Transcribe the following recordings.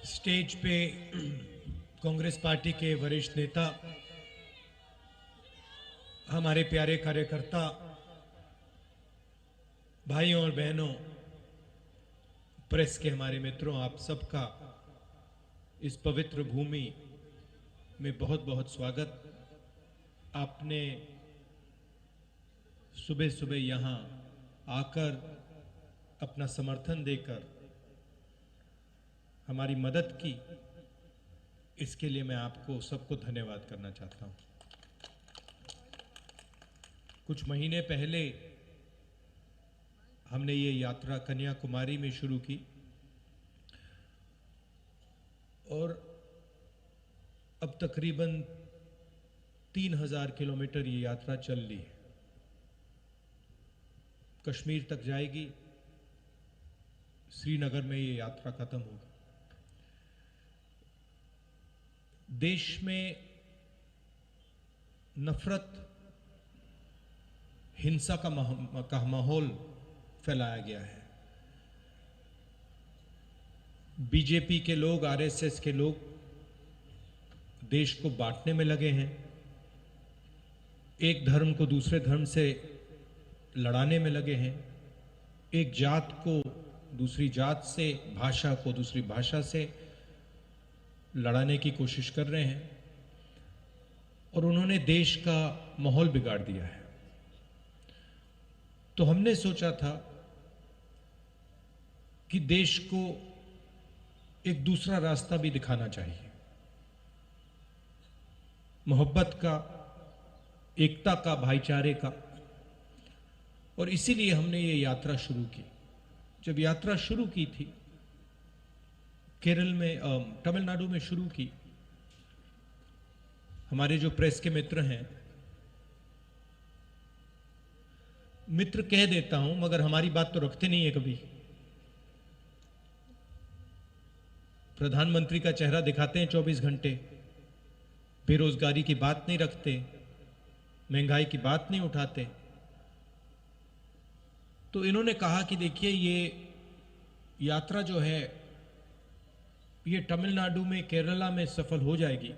Stage पे Congress party के वरिष्ठ नेता, हमारे प्यारे कार्यकर्ता, भाइयों और बहनों, प्रेस के हमारे मित्रों, आप सबका इस पवित्र भूमि में बहुत बहुत स्वागत। आपने सुबह सुबह यहाँ आकर अपना समर्थन देकर हमारी मदद की, इसके लिए मैं आपको सबको धन्यवाद करना चाहता हूँ। कुछ महीने पहले हमने ये यात्रा कन्याकुमारी में शुरू की और अब तकरीबन 3000 किलोमीटर ये यात्रा चल ली है। कश्मीर तक जाएगी, श्रीनगर में ये यात्रा खत्म होगी। देश में नफरत, हिंसा का माहौल फैलाया गया है। बीजेपी के लोग, आरएसएस के लोग देश को बांटने में लगे हैं, एक धर्म को दूसरे धर्म से लड़ाने में लगे हैं, एक जात को दूसरी जात से, भाषा को दूसरी भाषा से लड़ाने की कोशिश कर रहे हैं और उन्होंने देश का माहौल बिगाड़ दिया है। तो हमने सोचा था कि देश को एक दूसरा रास्ता भी दिखाना चाहिए, मोहब्बत का, एकता का, भाईचारे का। और इसीलिए हमने ये यात्रा शुरू की। जब यात्रा शुरू की थी, केरल में, तमिलनाडु में शुरू की, हमारे जो प्रेस के मित्र हैं, मित्र कह देता हूं मगर हमारी बात तो रखते नहीं है कभी। प्रधानमंत्री का चेहरा दिखाते हैं 24 घंटे, बेरोजगारी की बात नहीं रखते, महंगाई की बात नहीं उठाते। तो इन्होंने कहा कि देखिए, ये यात्रा जो है ये तमिलनाडु में, केरला में सफल हो जाएगी,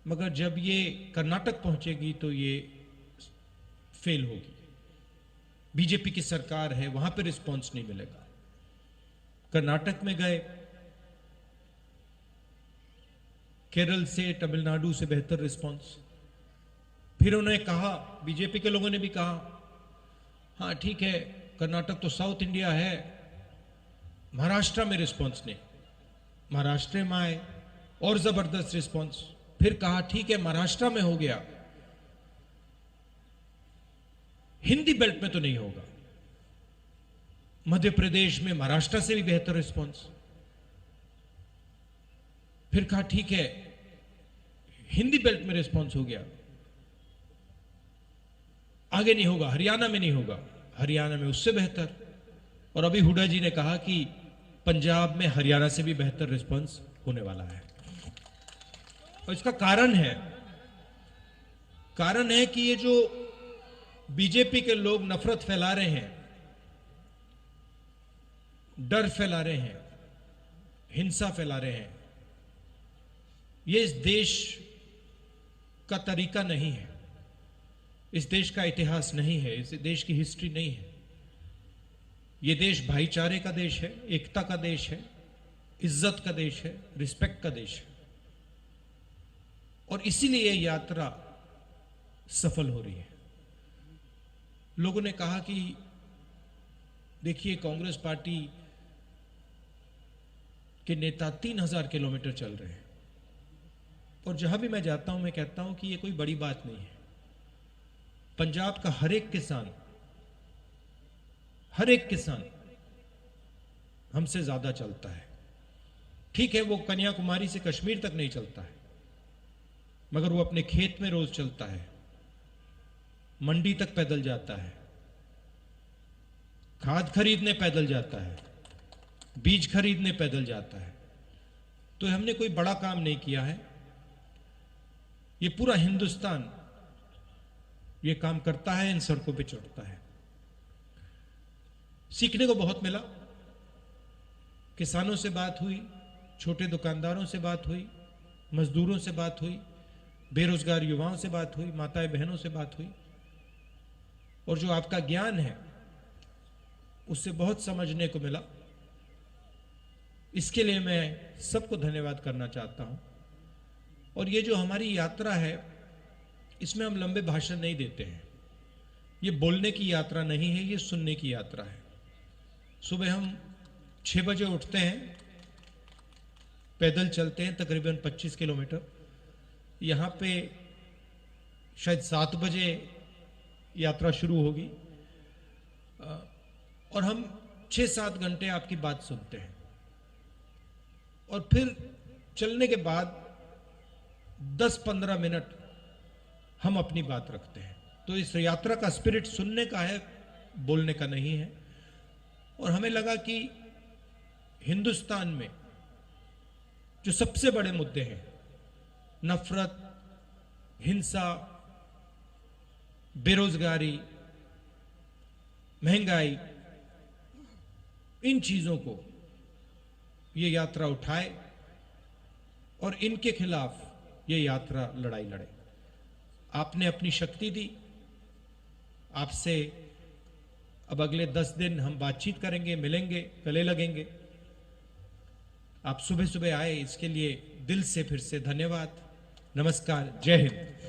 मगर जब ये कर्नाटक पहुंचेगी तो ये फेल होगी। बीजेपी की सरकार है, वहां पे रिस्पांस नहीं मिलेगा। कर्नाटक में गए, केरल से, तमिलनाडु से बेहतर रिस्पांस। फिर उन्होंने कहा, बीजेपी के लोगों ने भी कहा, हाँ ठीक है, कर्नाटक तो साउथ इंडिया है, महाराष्ट्र में रिस्पांस नहीं। महाराष्ट्र में आए और जबरदस्त रिस्पांस। फिर कहा ठीक है, महाराष्ट्र में हो गया, हिंदी बेल्ट में तो नहीं होगा। मध्य प्रदेश में महाराष्ट्र से भी बेहतर रिस्पांस। फिर कहा ठीक है, हिंदी बेल्ट में रिस्पांस हो गया, आगे नहीं होगा, हरियाणा में नहीं होगा, हरियाणा में उससे बेहतर। और अभी हुड्डा जी ने कहा कि पंजाब में हरियाणा से भी बेहतर रिस्पांस होने वाला है। और इसका कारण है कि ये जो बीजेपी के लोग नफरत फैला रहे हैं, डर फैला रहे हैं, हिंसा फैला रहे हैं, ये इस देश का तरीका नहीं है, इस देश का इतिहास नहीं है, इस देश की हिस्ट्री नहीं है। ये देश भाईचारे का देश है, एकता का देश है, इज्जत का देश है, रिस्पेक्ट का देश है। और इसीलिए ये यात्रा सफल हो रही है। लोगों ने कहा कि देखिए, कांग्रेस पार्टी के नेता 3000 किलोमीटर चल रहे हैं। और जहां भी मैं जाता हूं, मैं कहता हूं कि ये कोई बड़ी बात नहीं है। पंजाब का हर एक किसान हमसे ज्यादा चलता है। ठीक है, वो कन्याकुमारी से कश्मीर तक नहीं चलता है, मगर वो अपने खेत में रोज चलता है, मंडी तक पैदल जाता है, खाद खरीदने पैदल जाता है, बीज खरीदने पैदल जाता है। तो हमने कोई बड़ा काम नहीं किया है, ये पूरा हिंदुस्तान ये काम करता है, इन सड़कों पे चढ़ता है। सीखने को बहुत मिला। किसानों से बात हुई, छोटे दुकानदारों से बात हुई, मजदूरों से बात हुई, बेरोजगार युवाओं से बात हुई, माताएं बहनों से बात हुई, और जो आपका ज्ञान है उससे बहुत समझने को मिला। इसके लिए मैं सबको धन्यवाद करना चाहता हूं। और ये जो हमारी यात्रा है, इसमें हम लंबे भाषण नहीं देते हैं। ये बोलने की यात्रा नहीं है, ये सुनने की यात्रा है। सुबह हम 6 बजे उठते हैं, पैदल चलते हैं तकरीबन 25 किलोमीटर। यहाँ पे शायद 7 बजे यात्रा शुरू होगी, और हम 6-7 घंटे आपकी बात सुनते हैं, और फिर चलने के बाद 10-15 मिनट हम अपनी बात रखते हैं। तो इस यात्रा का स्पिरिट सुनने का है, बोलने का नहीं है। और हमें लगा कि हिंदुस्तान में जो सबसे बड़े मुद्दे हैं, नफरत, हिंसा, बेरोजगारी, महंगाई, इन चीजों को ये यात्रा उठाए और इनके खिलाफ ये यात्रा लड़ाई लड़े। आपने अपनी शक्ति दी। आपसे अब अगले 10 दिन हम बातचीत करेंगे, मिलेंगे, गले लगेंगे। आप सुबह सुबह आए, इसके लिए दिल से फिर से धन्यवाद। नमस्कार, जय हिंद।